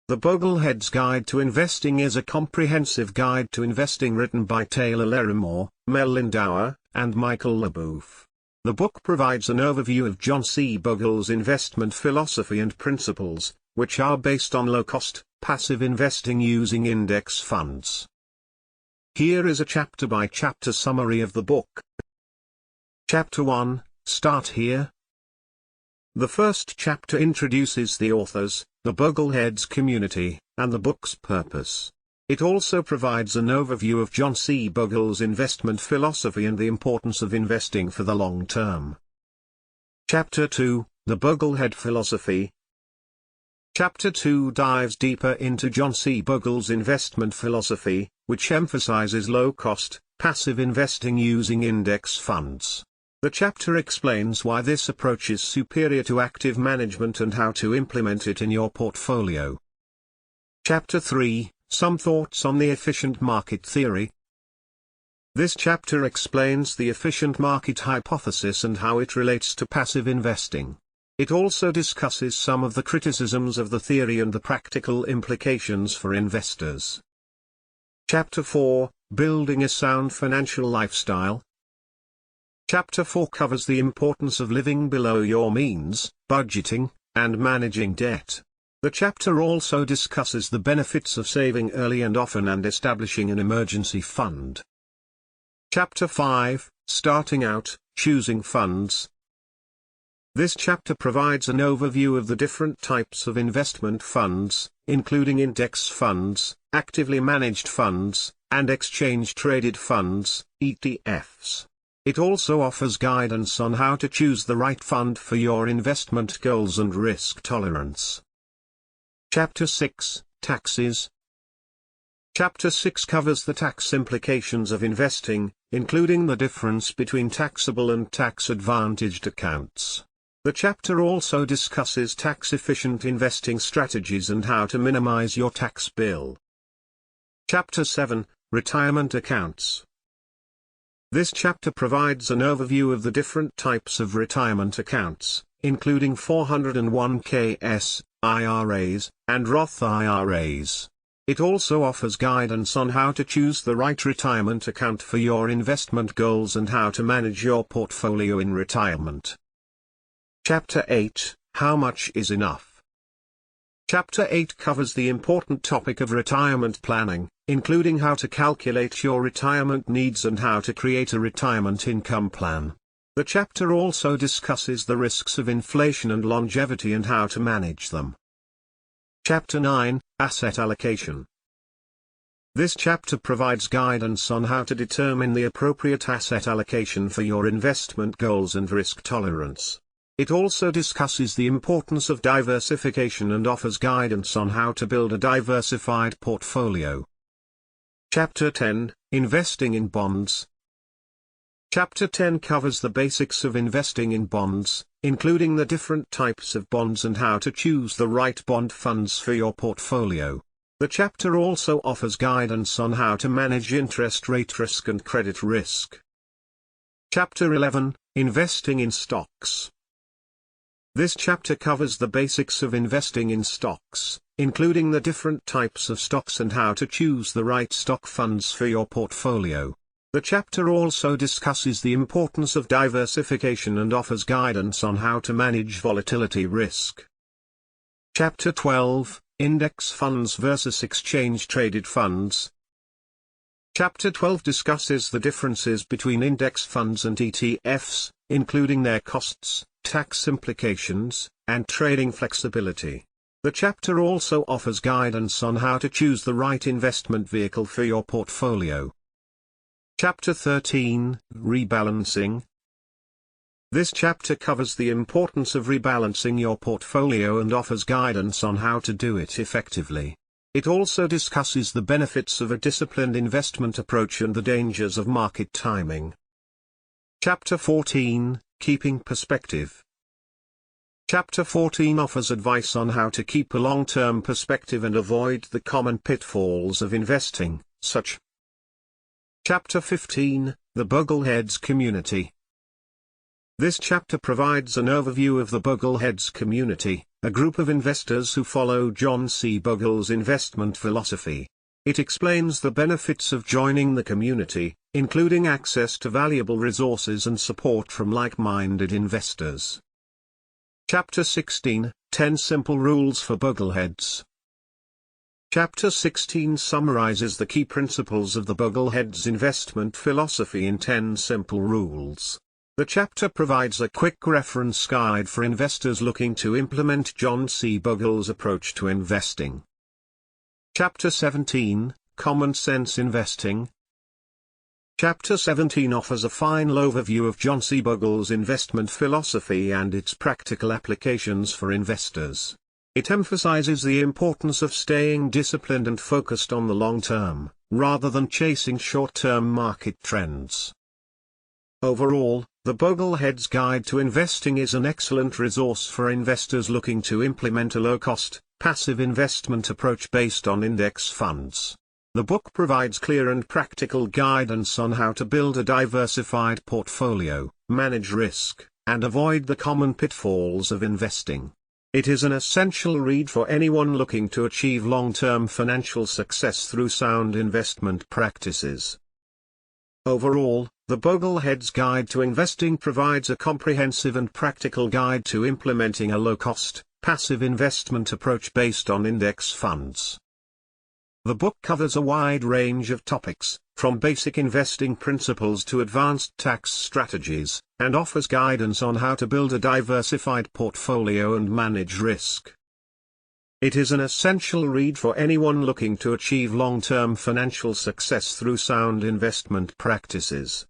The Bogleheads Guide to Investing is a comprehensive guide to investing written by Taylor Larimore, Mel Lindauer, and Michael LeBoeuf. The book provides an overview of John C. Bogle's investment philosophy and principles, which are based on low-cost, passive investing using index funds. Here is a chapter-by-chapter summary of the book. Chapter 1, Start Here. The first chapter introduces the authors, the Bogleheads community, and the book's purpose. It also provides an overview of John C. Bogle's investment philosophy and the importance of investing for the long term. Chapter 2, The Boglehead Philosophy. Chapter 2 dives deeper into John C. Bogle's investment philosophy, which emphasizes low-cost, passive investing using index funds. The chapter explains why this approach is superior to active management and how to implement it in your portfolio. Chapter 3, Some Thoughts on the Efficient Market Theory. This chapter explains the efficient market hypothesis and how it relates to passive investing. It also discusses some of the criticisms of the theory and the practical implications for investors. Chapter 4, Building a Sound Financial Lifestyle. Chapter 4 covers the importance of living below your means, budgeting, and managing debt. The chapter also discusses the benefits of saving early and often and establishing an emergency fund. Chapter 5, Starting Out, Choosing Funds. This chapter provides an overview of the different types of investment funds, including index funds, actively managed funds, and exchange-traded funds, ETFs. It also offers guidance on how to choose the right fund for your investment goals and risk tolerance. Chapter 6, Taxes. Chapter 6 covers the tax implications of investing, including the difference between taxable and tax-advantaged accounts. The chapter also discusses tax-efficient investing strategies and how to minimize your tax bill. Chapter 7, Retirement Accounts. This chapter provides an overview of the different types of retirement accounts, including 401(k)s, IRAs, and Roth IRAs. It also offers guidance on how to choose the right retirement account for your investment goals and how to manage your portfolio in retirement. Chapter 8, How Much is Enough? Chapter 8 covers the important topic of retirement planning, including how to calculate your retirement needs and how to create a retirement income plan. The chapter also discusses the risks of inflation and longevity and how to manage them. Chapter 9, Asset Allocation. This chapter provides guidance on how to determine the appropriate asset allocation for your investment goals and risk tolerance. It also discusses the importance of diversification and offers guidance on how to build a diversified portfolio. Chapter 10, Investing in Bonds. Chapter 10 covers the basics of investing in bonds, including the different types of bonds and how to choose the right bond funds for your portfolio. The chapter also offers guidance on how to manage interest rate risk and credit risk. Chapter 11, Investing in Stocks. This chapter covers the basics of investing in stocks, including the different types of stocks and how to choose the right stock funds for your portfolio. The chapter also discusses the importance of diversification and offers guidance on how to manage volatility risk. Chapter 12, Index Funds versus Exchange-Traded Funds. Chapter 12 discusses the differences between index funds and ETFs, including their costs, tax implications, and trading flexibility. The chapter also offers guidance on how to choose the right investment vehicle for your portfolio. Chapter 13, Rebalancing. This chapter covers the importance of rebalancing your portfolio and offers guidance on how to do it effectively. It also discusses the benefits of a disciplined investment approach and the dangers of market timing. Chapter 14, Keeping Perspective. Chapter 14 offers advice on how to keep a long-term perspective and avoid the common pitfalls of investing, such. Chapter 15, The Bogleheads Community. This chapter provides an overview of the Bogleheads community, a group of investors who follow John C. Bogle's investment philosophy. It explains the benefits of joining the community, including access to valuable resources and support from like-minded investors. Chapter 16, 10 Simple Rules for Bogleheads. Chapter 16 summarizes the key principles of the Bogleheads investment philosophy in 10 simple rules. The chapter provides a quick reference guide for investors looking to implement John C. Bogle's approach to investing. Chapter 17, Common Sense Investing. Chapter 17 offers a final overview of John C. Bogle's investment philosophy and its practical applications for investors. It emphasizes the importance of staying disciplined and focused on the long term, rather than chasing short-term market trends. Overall, the Bogleheads Guide to Investing is an excellent resource for investors looking to implement a low-cost, passive investment approach based on index funds. The book provides clear and practical guidance on how to build a diversified portfolio, manage risk, and avoid the common pitfalls of investing. It is an essential read for anyone looking to achieve long-term financial success through sound investment practices. Overall, the Bogleheads Guide to Investing provides a comprehensive and practical guide to implementing a low-cost, passive investment approach based on index funds. The book covers a wide range of topics, from basic investing principles to advanced tax strategies, and offers guidance on how to build a diversified portfolio and manage risk. It is an essential read for anyone looking to achieve long-term financial success through sound investment practices.